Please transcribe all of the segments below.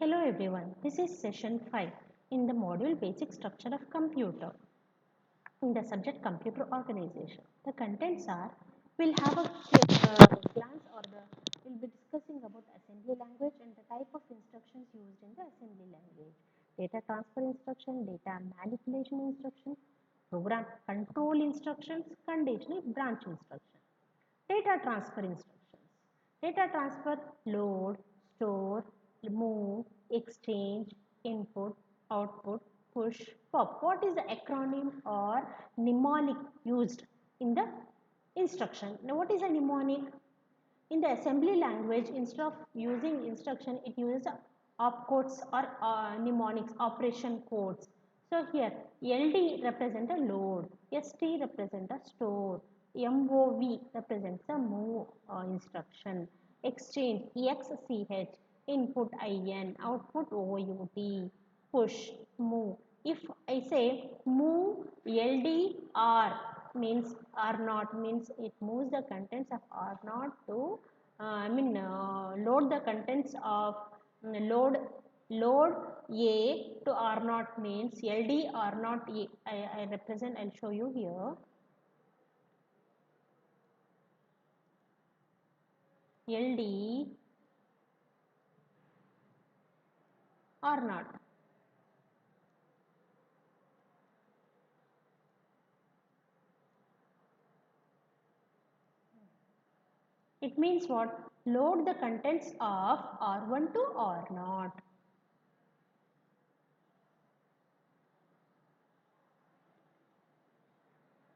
Hello everyone, this is session 5 in the module Basic Structure of Computer in the subject Computer Organization. The contents are, we'll have a glance or we'll be discussing about assembly language and the type of instructions used in the assembly language, data transfer instruction, data manipulation instruction, program control instructions, conditional branch instruction. Data transfer instructions. Data transfer: load, store, move, exchange, input, output, push, pop. What is the acronym or mnemonic used in the instruction? Now, what is a mnemonic? In the assembly language, instead of using instruction, it uses opcodes or mnemonics, operation codes. So here LD represent a load, ST represent a store, MOV represents a move instruction, exchange EXCH, input IN, output OUT, push, move. If I say move LDR means R naught, means it moves the contents of R naught to load the contents of load A to R naught, means LD R naught A. I represent, I'll show you here. LD R naught. It means what? Load the contents of R1 to R0.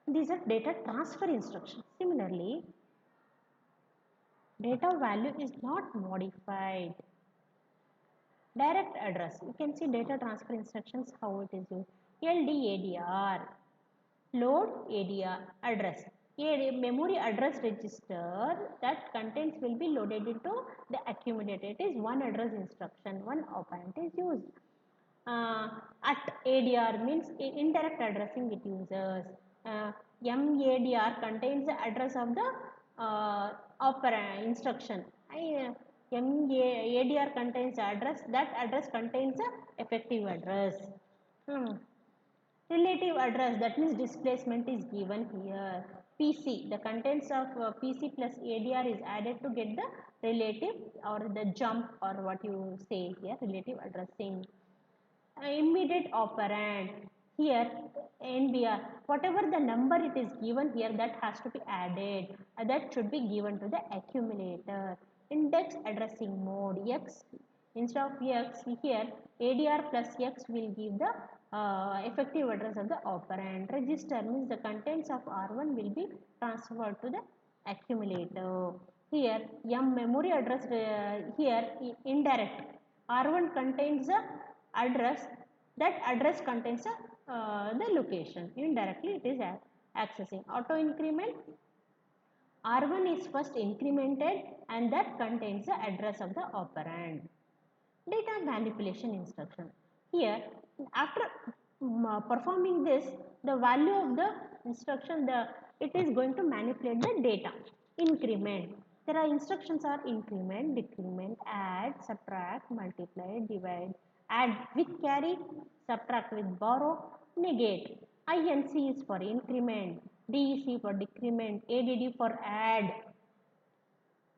These are data transfer instructions. Similarly, data value is not modified. Direct address. You can see data transfer instructions, how it is used. LDADR. Load ADR address. A memory address register, that contents will be loaded into the accumulator. It is one address instruction, one operand is used. At ADR means indirect addressing it uses. MADR contains the address of the operand instruction. MADR contains the address, that address contains the effective address. Relative address, that means displacement is given here. PC, the contents of PC plus ADR is added to get the relative or the jump or what you say here, relative addressing. Immediate operand, here NBR, whatever the number it is given here, that has to be added, that should be given to the accumulator. Index addressing mode, X, instead of X here ADR plus X will give the effective address of the operand. Register means the contents of R1 will be transferred to the accumulator. Here M memory address, here indirect, R1 contains the address, that address contains the location. Indirectly it is accessing. Auto increment, R1 is first incremented and that contains the address of the operand. Data manipulation instruction. Here after performing this, the value of the instruction, it is going to manipulate the data. Increment, there are instructions are increment, decrement, add, subtract, multiply, divide, add with carry, subtract with borrow, negate. INC is for increment, DEC for decrement, ADD for add,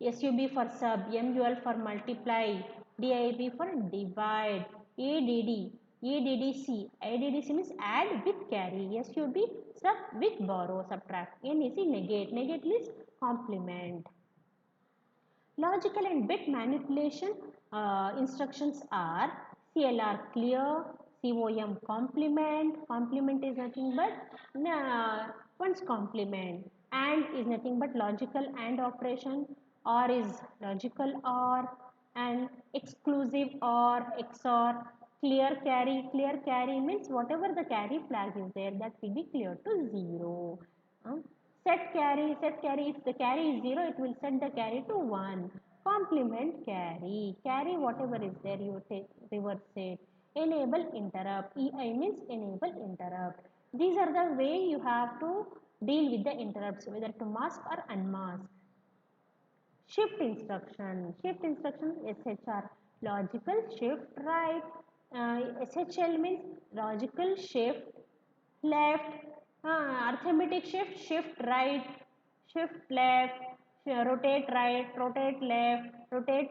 SUB for sub, MUL for multiply, DIB for divide, ADD, ADDC. ADDC means add with carry, SUB sub with borrow, subtract, NEC negate. Negate means complement. Logical and bit manipulation instructions are CLR clear, COM complement. Complement is nothing but one's complement. AND is nothing but logical AND operation. OR is logical OR, and exclusive OR, XOR. Clear carry means whatever the carry flag is there, that will be cleared to 0. Set carry, if the carry is 0, it will set the carry to 1. Complement carry, carry whatever is there, you take reverse it. Enable interrupt, EI means enable interrupt. These are the way you have to deal with the interrupts, whether to mask or unmask. Shift instruction, SHR. Logical shift right. SHL means logical shift left. Arithmetic shift, shift right, shift left, rotate right, rotate left, rotate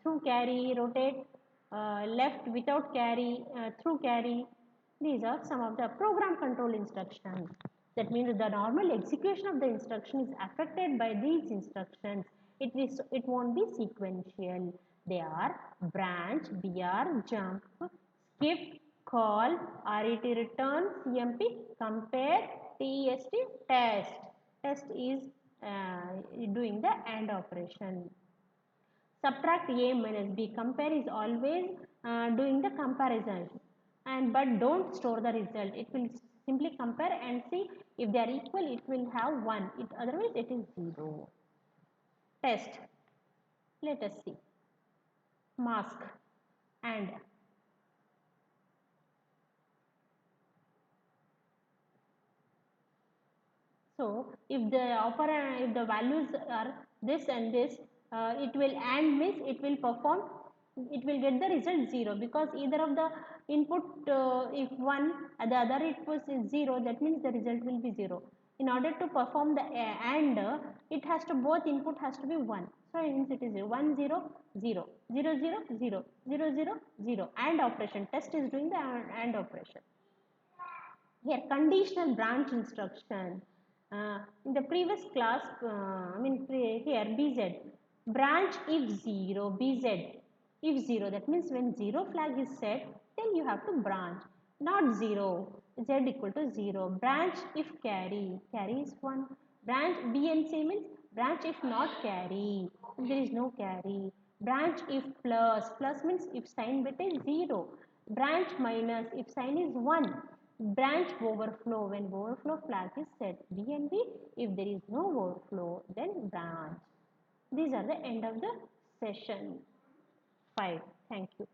through carry, rotate left without carry, through carry. These are some of the program control instructions. That means the normal execution of the instruction is affected by these instructions. It won't be sequential. They are branch, BR, jump, skip, call, RET return, CMP, compare, TEST, test. Test is doing the AND operation. Subtract A minus B. Compare is always doing the comparison, and but don't store the result. It will simply compare and see if they are equal. It will have 1. Otherwise it is 0. Test. Let us see. Mask and so if the values are this and this, it will AND means it will perform, it will get the result 0 because either of the input, if one the other input is 0, that means the result will be 0. In order to perform the AND, it has to both input has to be 1. So it means it is 1 0 0 0 0 0 0 0 0 AND operation. Test is doing the AND operation. Here conditional branch instruction. In the previous class, here BZ, branch if 0, BZ if 0, that means when 0 flag is set, then you have to branch, not 0, Z equal to 0. Branch if carry, carry is 1. Branch BNC means branch if not carry, there is no carry. Branch if plus, plus means if sign bit is 0. Branch minus if sign is 1. Branch overflow, when overflow flag is set, BNB. If there is no overflow, then branch. These are the end of the session 5. Thank you.